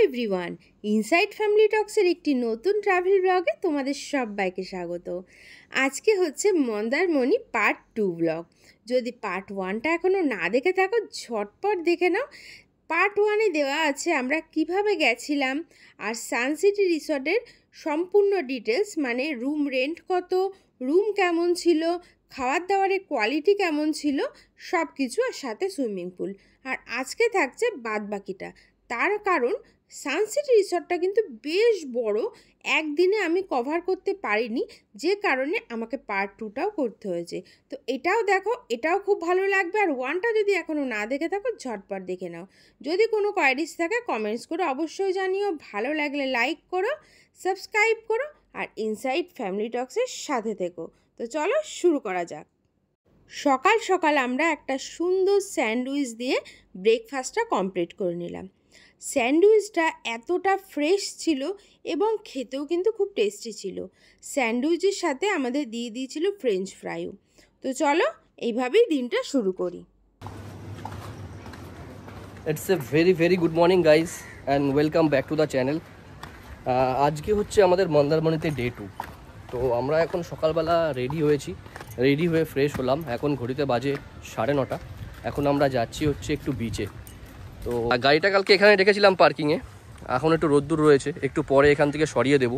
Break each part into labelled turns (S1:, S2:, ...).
S1: Everyone, inside family টক্সের একটি নতুন travel ব্লগে তোমাদের সবাইকে স্বাগত। আজকে হচ্ছে মন্দারমণি পার্ট 2 ব্লগ। যদি পার্ট 1টা এখনও না দেখে থাকো ঝটপট দেখে নাও। পার্ট 1-এ দেওয়া আছে আমরা কিভাবে গেছিলাম আর সানসিটি রিসর্টের সম্পূর্ণ ডিটেলস, মানে রুম রেন্ট কত, রুম কেমন ছিল, খাবার দাবারের কোয়ালিটি কেমন ছিল, সব কিছু, আর সাথে সুইমিং পুল। আর আজকে থাকছে বাদবাকিটা। তার কারণ সানসিটি রিসর্টটা কিন্তু বেশ বড়, একদিনে আমি কভার করতে পারিনি, যে কারণে আমাকে পার্ট 2টাও করতে হয়েছে। তো এটাও দেখো, এটাও খুব ভালো লাগবে। আর 1টা যদি এখনও না দেখে থাকো ঝটপট দেখে নাও। যদি কোনো কোয়ারিজ থাকে কমেন্টস করে অবশ্যই জানিও। ভালো লাগলে লাইক করো, সাবস্ক্রাইব করো, আর ইনসাইড ফ্যামিলি টক্সের সাথে থেকো। তো চলো শুরু করা যাক। সকাল সকাল আমরা একটা সুন্দর স্যান্ডউইচ দিয়ে ব্রেকফাস্টটা কমপ্লিট করে নিলাম। স্যান্ডউইচটা এতটা ফ্রেশ ছিল এবং খেতেও কিন্তু খুব টেস্টি ছিল। স্যান্ডউইচের সাথে আমাদের দিয়ে দিয়েছিল ফ্রেঞ্চ ফ্রাইও। তো চলো এইভাবেই দিনটা শুরু করি।
S2: It's a very good morning guys and welcome back to the channel. আজকে হচ্ছে আমাদের মন্দারমণিতে ডে 2। তো আমরা এখন সকালবেলা রেডি হয়ে ফ্রেশ হলাম। এখন ঘড়িতে বাজে 9:30। এখন আমরা যাচ্ছি হচ্ছে একটু বিচে। তো গাড়িটা কালকে এখানে রেখেছিলাম পার্কিংয়ে, এখন একটু রোদ্দুর রয়েছে, একটু পরে এখান থেকে সরিয়ে দেব।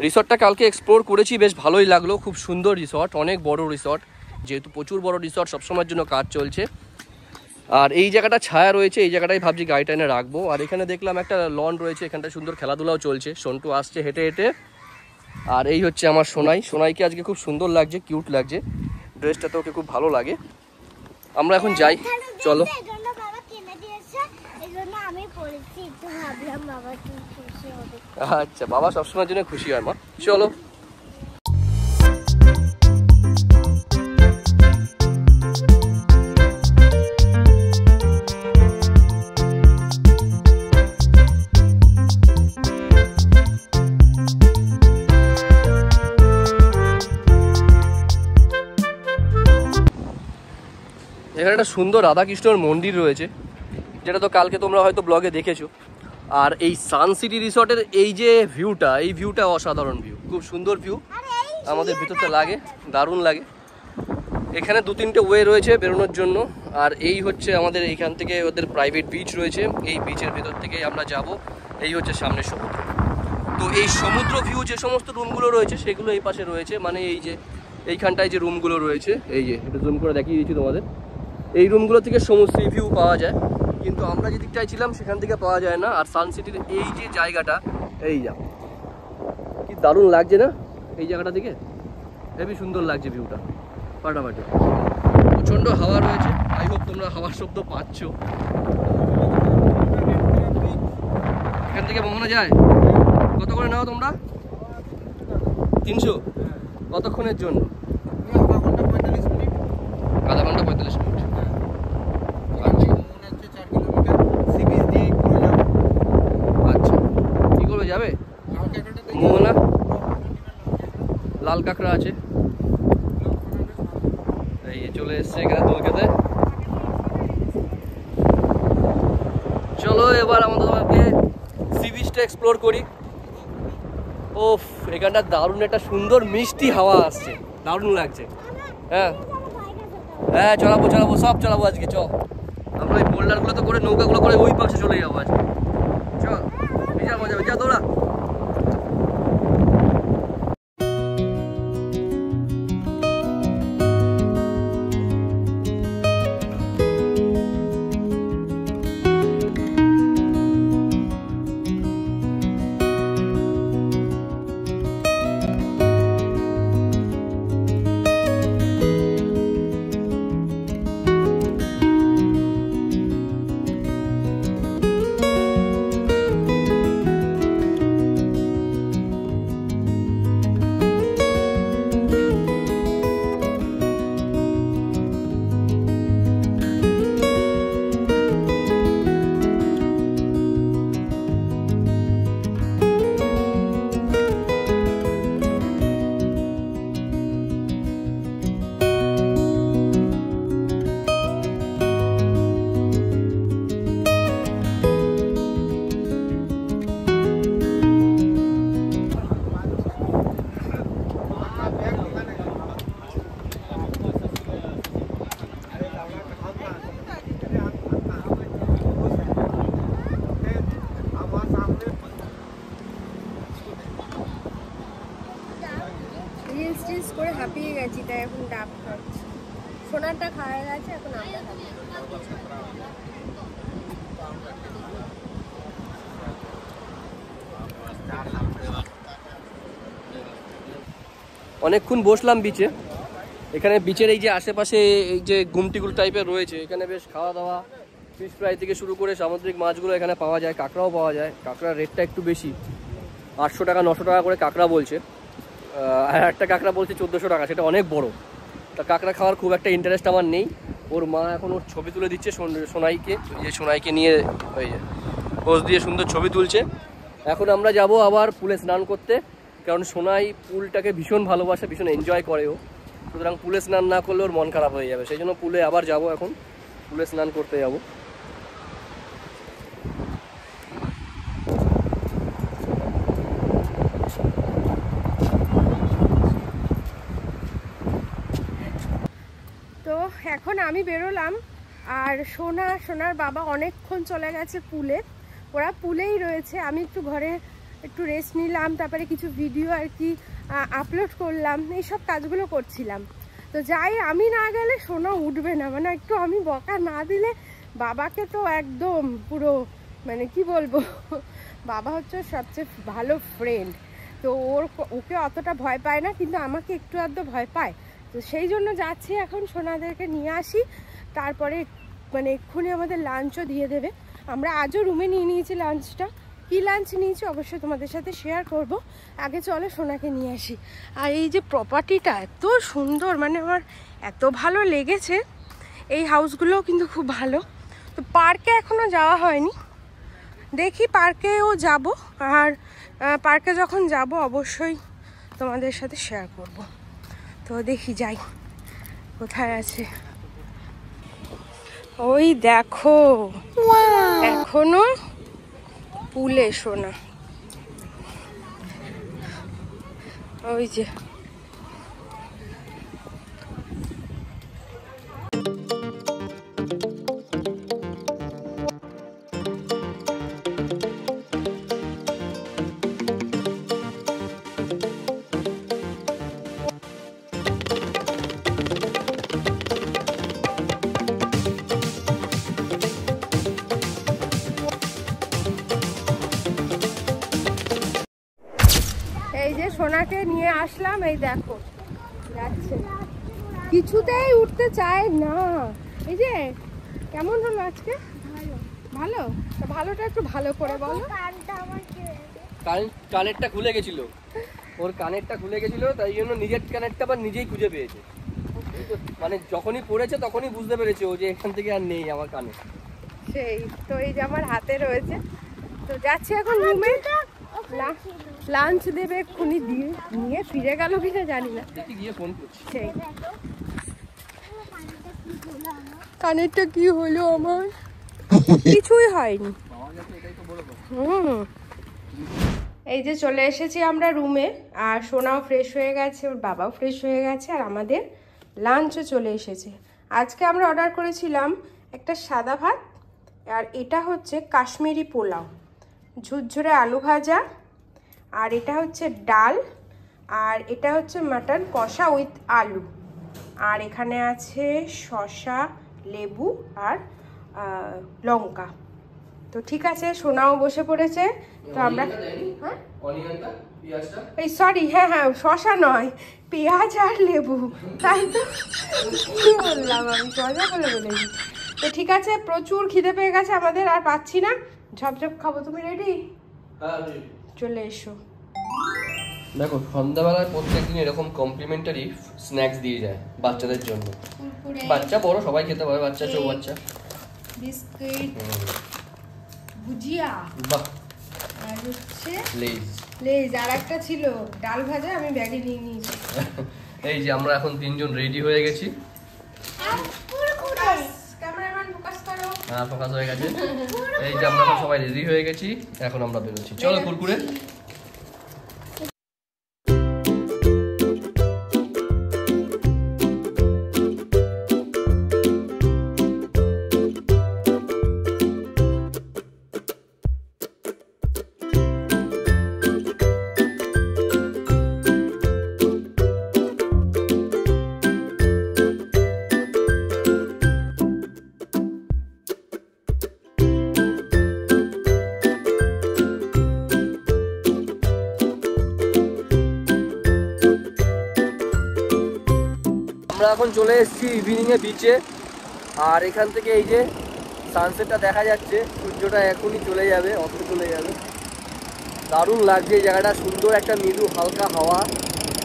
S2: রিসর্টটা কালকে এক্সপ্লোর করেছি, বেশ ভালোই লাগলো। খুব সুন্দর রিসর্ট, অনেক বড় রিসর্ট, যেহেতু প্রচুর বড় রিসর্ট, সবসময়ের জন্য কাজ চলছে। আর এই জায়গাটা ছায়া রয়েছে, এই জায়গাটাই ভাবছি গাড়িটা এনে রাখবো। আর এখানে দেখলাম একটা লন রয়েছে, এখানটা সুন্দর খেলাধুলাও চলছে। সন্টু আসছে হেঁটে হেঁটে। আর এই হচ্ছে আমার সোনাইকে আজকে খুব সুন্দর লাগছে, কিউট লাগছে, ড্রেসটা তো ওকে খুব ভালো লাগে। আমরা এখন যাই, চলো। আচ্ছা, বাবা সবসময়ের জন্য খুশি হয় মা, চলো। এখানে একটা সুন্দর রাধাকৃষ্ণর মন্দির রয়েছে, যেটা তো কালকে তোমরা হয়তো ব্লগে দেখেছো। আর এই সানসিটি রিসর্টের এই যে ভিউটা, এই ভিউটা অসাধারণ ভিউ, খুব সুন্দর ভিউ। আমাদের ভিতরটা লাগে, দারুণ লাগে। এখানে 2-3টে ওয়ে রয়েছে বেরোনোর জন্য। আর এই হচ্ছে আমাদের এইখান থেকে ওদের প্রাইভেট বিচ রয়েছে, এই বিচের ভেতর থেকে আমরা যাব। এই হচ্ছে সামনে সমুদ্র। তো এই সমুদ্র ভিউ যে সমস্ত রুমগুলো রয়েছে সেগুলো এই পাশে রয়েছে, মানে এই যে এইখানটায় যে রুমগুলো রয়েছে, এই যে একটু জুম করে দেখিয়ে দিচ্ছি তোমাদের। এই রুমগুলো থেকে সমুদ্র ভিউ পাওয়া যায়, কিন্তু আমরা যে দিকটায় ছিলাম সেখান থেকে পাওয়া যায় না। আর সানসিটির এই যে জায়গাটা, এই যা কি দারুণ লাগছে না এই জায়গাটা থেকে, হেবি সুন্দর লাগছে ভিউটা, ফাটাফাটি। প্রচণ্ড হাওয়া রয়েছে, আই হোপ তোমরা হাওয়ার শব্দ পাচ্ছ। এখান থেকে মোহনা যায় কত করে নাও তোমরা? 300? কতক্ষণের জন্য? আধা ঘন্টা 45 মিনিট। আচ্ছা, কি করবে, যাবে মোহনা? লাল কাঁকড়া আছে, এই চলে এসছে এখানে দোল খেতে। চলো এবার আমাদেরকে সি বিচটা এক্সপ্লোর করি। ওফ, এখানটা দারুণ একটা সুন্দর মিষ্টি হাওয়া আসছে, দারুণ লাগছে। হ্যাঁ হ্যাঁ, চলাবো সব চলাবো আজকে। চ, আমরা ওই বোল্ডারগুলো তো করে, নৌকাগুলো করে ওই পাশে চলে যাবো আজকে। চল, বিশাল মজা হবে, যা দৌড়া।
S1: আছে, এখন আমরা খাবো।
S2: অনেকক্ষণ বসলাম বিচে। এখানে বিচের এই যে আশেপাশে এই যে গুমটিগুলো টাইপের রয়েছে, এখানে বেশ খাওয়া দাওয়া, ফিশ ফ্রাই থেকে শুরু করে সামুদ্রিক মাছগুলো এখানে পাওয়া যায়। কাঁকড়াও পাওয়া যায়, কাঁকড়ার রেটটা একটু বেশি, 800 টাকা 900 টাকা করে কাঁকড়া বলছে। আর একটা কাঁকড়া বলছে 1400 টাকা, সেটা অনেক বড়। তা কাঁকড়া খাওয়ার খুব একটা ইন্টারেস্ট আমার নেই। ওর মা এখন ওর ছবি তুলে দিচ্ছে সোনাইকে, যে সোনাইকে নিয়ে ওই পোজ দিয়ে সুন্দর ছবি তুলছে। এখন আমরা যাব আবার পুলে স্নান করতে, কারণ সোনাই পুলটাকে ভীষণ ভালোবাসে, ভীষণ এনজয় করে ও। সুতরাং পুলে স্নান না করলে ওর মন খারাপ হয়ে যাবে, সেই জন্য পুলে আবার যাব, এখন পুলে স্নান করতে যাব।
S1: তো এখন আমি বেরোলাম, আর সোনার বাবা অনেকক্ষণ চলে গেছে পুলে, ওরা পুলেই রয়েছে। আমি একটু ঘরে একটু রেস্ট নিলাম, তারপরে কিছু ভিডিও আর কি আপলোড করলাম, এইসব কাজগুলো করছিলাম। তো যাই, আমি না গেলে সোনা উঠবে না, মানে একটু আমি বকা না দিলে বাবাকে তো একদম পুরো মানে কি বলবো, বাবা হচ্ছে সবচেয়ে ভালো ফ্রেন্ড। তো ওকে অতটা ভয় পায় না, কিন্তু আমাকে একটু আধটু ভয় পায়। তো সেই জন্য যাচ্ছি এখন, সোনাদেরকে নিয়ে আসি, তারপরে মানে এক্ষুনি আমাদের লাঞ্চও দিয়ে দেবে। আমরা আজও রুমে নিয়ে নিয়েছি লাঞ্চটা, কী লাঞ্চ নিয়েছি অবশ্যই তোমাদের সাথে শেয়ার করব। আগে চলো সোনাকে নিয়ে আসি। আর এই যে প্রপার্টিটা এত সুন্দর, মানে আমার এত ভালো লেগেছে। এই হাউসগুলোও কিন্তু খুব ভালো। তো পার্কে এখনও যাওয়া হয়নি, দেখি পার্কেও যাব। আর পার্কে যখন যাব অবশ্যই তোমাদের সাথে শেয়ার করব। তো দেখি যাই কোথায় আছে। ওই দেখো এখনো পুলে সোনা, ওই যে এই যে সোনাকে নিয়ে আসলাম, এই দেখো যাচ্ছে, কিছুতেই উঠতে চায় না। এই যে কেমন হলো আজকে? ভালো। ভালোটা একটু ভালো করে বলো।
S2: কানেরটা খুলে গেছিল, ওর কানেরটা খুলে গেছিল, তাই জন্য নিজের কানেরটা আবার নিজেই খুঁজে পেয়েছে। মানে যখনই পড়েছে তখনই বুঝতে পেরেছে ও যে এখান থেকে আর নেই আমার কানে।
S1: সেই তো, এই যে আমার হাতে রয়েছে। তো যাচ্ছি এখন রুমে, লাঞ্চ দেবে এক্ষুনি, দিয়ে নিয়ে ফিরে গেল কিনা জানি না।
S2: গিয়ে ফোন করছি।
S1: সেই কানেরটা কি হলো আমার? কিছুই হয়নি। এই যে চলে এসেছি আমরা রুমে, আর সোনাও ফ্রেশ হয়ে গেছে, ওর বাবাও ফ্রেশ হয়ে গেছে, আর আমাদের লাঞ্চও চলে এসেছে। আজকে আমরা অর্ডার করেছিলাম একটা সাদা ভাত, আর এটা হচ্ছে কাশ্মীরি পোলাও, ঝুরঝুরে আলু ভাজা, আর এটা হচ্ছে ডাল, আর এটা হচ্ছে মাটন কষা উইথ আলু, আর এখানে আছে শসা, লেবু আর লঙ্কা। তো ঠিক আছে, সোনাও বসে পড়েছে। তো আমরা এই সরি, হ্যাঁ শসা নয়, পেঁয়াজ আর লেবু, তাই তো কি বললাম আমি, শসা বলে বলেছি। তো ঠিক আছে, প্রচুর খিদে পেয়ে গেছে আমাদের, আর পাচ্ছি না, ঝপঝপ খাবো। তুমি রেডি? চলে এসো।
S2: দেখো সন্ধ্যাবেলায় প্রত্যেকদিন এরকম কমপ্লিমেন্টারি স্ন্যাক্স দিয়ে যায় বাচ্চাদের জন্য, বাচ্চা বড় সবাই খেতে পারে, বাচ্চা চৌবাচ্চা,
S1: বিস্কিট, ভুজিয়া,
S2: বাহ,
S1: আর হচ্ছে
S2: লেজ,
S1: আর একটা ছিল ডাল ভাজা, আমি ব্যাগে নিয়ে নিয়েছি।
S2: এই যে আমরা এখন তিনজন রেডি হয়ে গেছি।
S1: ক্যামেরাম্যান ফোকাস করো।
S2: হ্যাঁ ফোকাস হয়ে গেছে। এই যে আমরা সবাই রেডি হয়ে গেছি, এখন আমরা বেরোচ্ছি। চলো কুরকুরে। এখন চলে এসেছি ইভিনিংয়ে বিচে। আর এখান থেকে এই যে সানসেটটা দেখা যাচ্ছে, সূর্যটা এখনই চলে যাবে, অস্ত চলে যাবে। দারুণ লাগছে এই জায়গাটা, সুন্দর একটা মৃদু হালকা হাওয়া,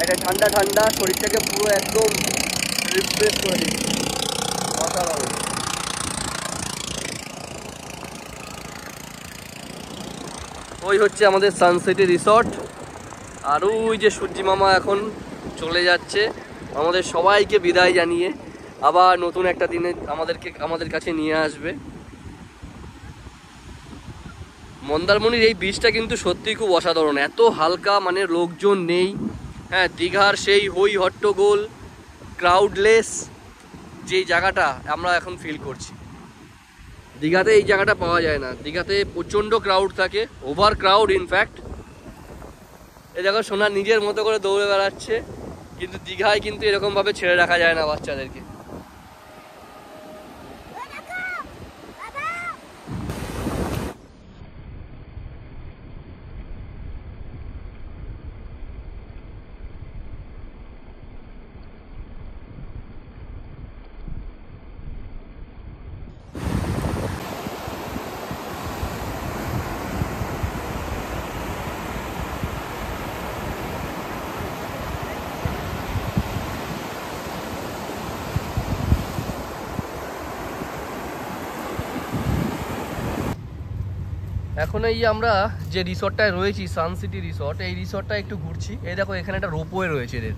S2: একটা ঠান্ডা ঠান্ডা, শরীরটাকে পুরো একদম রিফ্রেশ করে দিচ্ছে, অসাধারণ। ওই হচ্ছে আমাদের সানসিটি রিসর্ট। আর ওই যে সূর্যি মামা এখন চলে যাচ্ছে আমাদের সবাইকে বিদায় জানিয়ে, আবার নতুন একটা দিনে আমাদের কাছে নিয়ে আসবে। মন্দারমণির এই বীচটা কিন্তু সত্যিই খুব অসাধারণ, এত হালকা, মানে লোকজন নেই। হ্যাঁ, দীঘার সেই হই হট্টগোল ক্রাউডলেস যে জায়গাটা আমরা এখন ফিল করছি, দীঘাতে এই জায়গাটা পাওয়া যায় না। দীঘাতে প্রচণ্ড ক্রাউড থাকে, ওভার ক্রাউড ইনফ্যাক্ট। এ দেখো সোনা নিজের মতো করে দৌড়ে বেড়াচ্ছে, কিন্তু দীঘায় কিন্তু এরকমভাবে ছেড়ে রাখা যায় না বাচ্চাদেরকে। এখন এই আমরা যে রিসর্টটায় রয়েছি, সানসিটি রিসর্ট, এই রিসর্টটা একটু ঘুরছি। এই দেখো এখানে একটা রোপওয়ে রয়েছে এদের,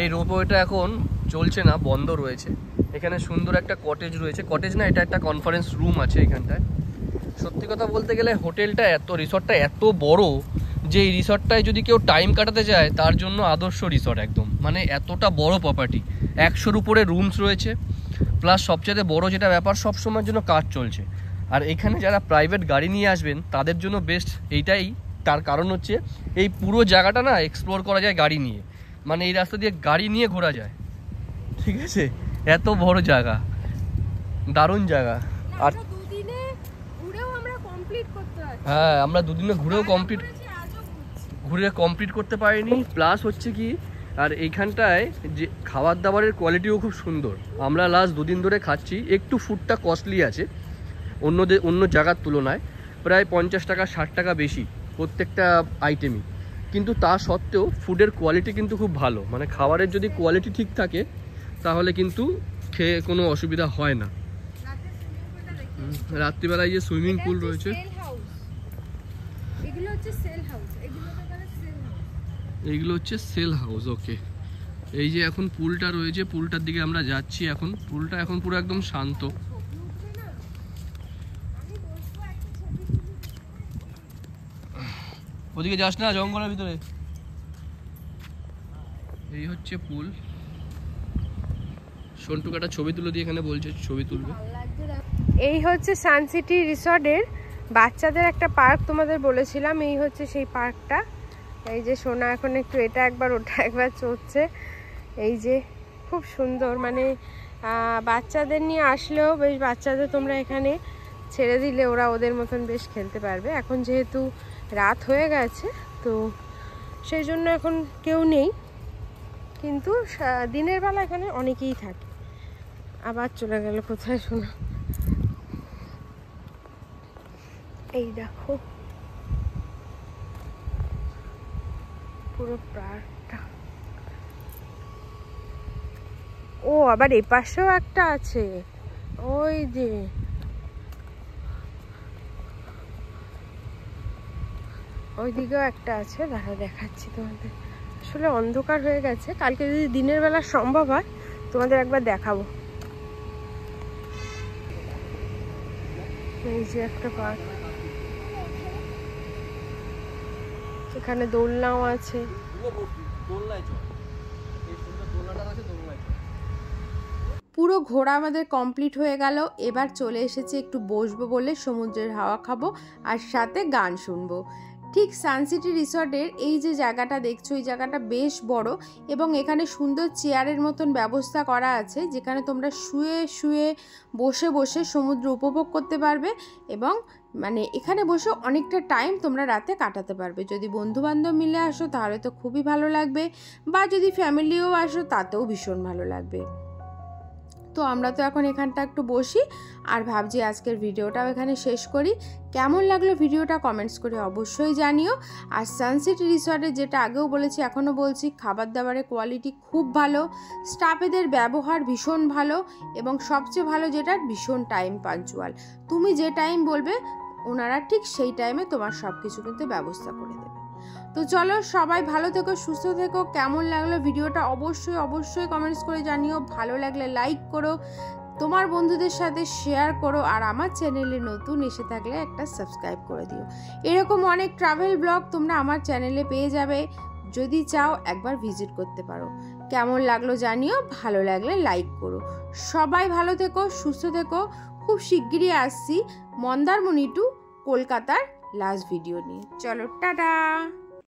S2: এই রোপওয়েটা এখন চলছে না, বন্ধ রয়েছে। এখানে সুন্দর একটা কটেজ রয়েছে, কটেজ না, এটা একটা কনফারেন্স রুম আছে এখানটায়। সত্যি কথা বলতে গেলে হোটেলটা রিসর্টটা এত বড় যে এই রিসর্টটায় যদি কেউ টাইম কাটাতে যায় তার জন্য আদর্শ রিসর্ট একদম। মানে এতটা বড় প্রপার্টি, 100-র উপরে রুমস রয়েছে, প্লাস সবচেয়ে বড় যেটা ব্যাপার, সবসময়ের জন্য কাজ চলছে। আর এখানে যারা প্রাইভেট গাড়ি নিয়ে আসবেন তাদের জন্য বেস্ট এইটাই, তার কারণ হচ্ছে এই পুরো জায়গাটা না এক্সপ্লোর করা যায় গাড়ি নিয়ে, মানে এই রাস্তা দিয়ে গাড়ি নিয়ে ঘোরা যায়, ঠিক আছে? এত বড় জায়গা, দারুণ জায়গা। আর হ্যাঁ, আমরা দুদিনে ঘুরে কমপ্লিট করতে পারিনি। প্লাস হচ্ছে কি, আর এইখানটায় যে খাবার দাবারের কোয়ালিটিও খুব সুন্দর। আমরা লাস্ট 2 দিন ধরে খাচ্ছি, একটু ফুডটা কস্টলি আছে অন্য জায়গার তুলনায়, প্রায় 50 টাকা 60 টাকা বেশি প্রত্যেকটা আইটেমই, কিন্তু তা সত্ত্বেও ফুডের কোয়ালিটি কিন্তু খুব ভালো। মানে খাবারের যদি কোয়ালিটি ঠিক থাকে তাহলে কিন্তু খেয়ে কোনো অসুবিধা হয় না। রাত্রিবেলায় যে সুইমিং পুল রয়েছে, এইগুলো হচ্ছে সেল হাউস। ওকে, এই যে এখন পুলটা রয়েছে, পুলটার দিকে আমরা যাচ্ছি। এখন পুলটা এখন পুরো একদম শান্ত। ওদিকে যাস না, জঙ্গলের ভিতরে। এই হচ্ছে পুল। সন্টুক একটা ছবি তুলে দিয়ে এখানে বলছে ছবি তুলবে।
S1: এই হচ্ছে সানসিটি রিসর্টের বাচ্চাদের একটা পার্ক, তোমাদের বলেছিলাম। এই হচ্ছে সেই পার্কটা। এই যে সোনা এখন একটু এটা একবার ওটা একবার চড়ছে। এই যে খুব সুন্দর, মানে বাচ্চাদের নিয়ে আসলেও বেশ, বাচ্চাদের তোমরা এখানে ছেড়ে দিলে ওরা ওদের মতন বেশ খেলতে পারবে। এখন যেহেতু রাত হয়ে গেছে তো সেই জন্য এখন কেউ নেই, কিন্তু দিনের বেলা এখানে অনেকেই থাকে। আবার চলে গেল কোথায় শোনা। এই দেখো পুরো পার্কটা। ও আবার এই পাশেও একটা আছে, ওই যে ওইদিকেও একটা আছে, দাঁড়া দেখাচ্ছি তোমাদের। আসলে অন্ধকার হয়ে গেছে, কালকে যদি দিনের বেলা সম্ভব হয় তোমাদের একবার দেখাবো। এই যে একটা পার্ক, এখানে দোলনাও আছে। পুরো ঘোরা আমাদের কমপ্লিট হয়ে গেল। এবার চলে এসেছে একটু বসবো বলে, সমুদ্রের হাওয়া খাবো আর সাথে গান শুনবো। ঠিক সানসিটি রিসর্টের এই যে জায়গাটা দেখছো, এই জায়গাটা বেশ বড় এবং এখানে সুন্দর চেয়ারের মতন ব্যবস্থা করা আছে, যেখানে তোমরা শুয়ে শুয়ে বসে বসে সমুদ্র উপভোগ করতে পারবে এবং মানে এখানে বসে অনেকটা টাইম তোমরা রাতে কাটাতে পারবে। যদি বন্ধুবান্ধব মিলে আসো তাহলে তো খুবই ভালো লাগবে, বা যদি ফ্যামিলিও আসো তাতেও ভীষণ ভালো লাগবে। তো আমরা তো এখন এখানটা একটু বসি আর ভাবছি আজকের ভিডিওটাও এখানে শেষ করি। কেমন লাগলো ভিডিওটা কমেন্টস করে অবশ্যই জানিও। আর সানসিটি রিসর্টে যেটা আগেও বলেছি এখনও বলছি, খাবার দাবারের কোয়ালিটি খুব ভালো, স্টাফেদের ব্যবহার ভীষণ ভালো, এবং সবচেয়ে ভালো যেটা ভীষণ টাইম পাঞ্চুয়াল। তুমি যে টাইম বলবে ওনারা ঠিক সেই টাইমে তোমার সব কিছু কিন্তু ব্যবস্থা করে দেবে। তো চলো সবাই ভালো থেকো, সুস্থ থেকো। কেমন লাগলো ভিডিওটা অবশ্যই কমেন্টস করে জানিও। ভালো লাগলে লাইক করো, তোমার বন্ধুদের সাথে শেয়ার করো, আর আমার চ্যানেলে নতুন এসে থাকলে একটা সাবস্ক্রাইব করে দিও। এরকম অনেক ট্রাভেল ব্লগ তোমরা আমার চ্যানেলে পেয়ে যাবে, যদি চাও একবার ভিজিট করতে পারো। কেমন লাগলো জানিও, ভালো লাগলে লাইক করো। সবাই ভালো থেকো, সুস্থ থেকো। খুব শিগগিরই আসছি মন্দারমণি টু কলকাতার লাস্ট ভিডিও নিয়ে। চলো টাটা।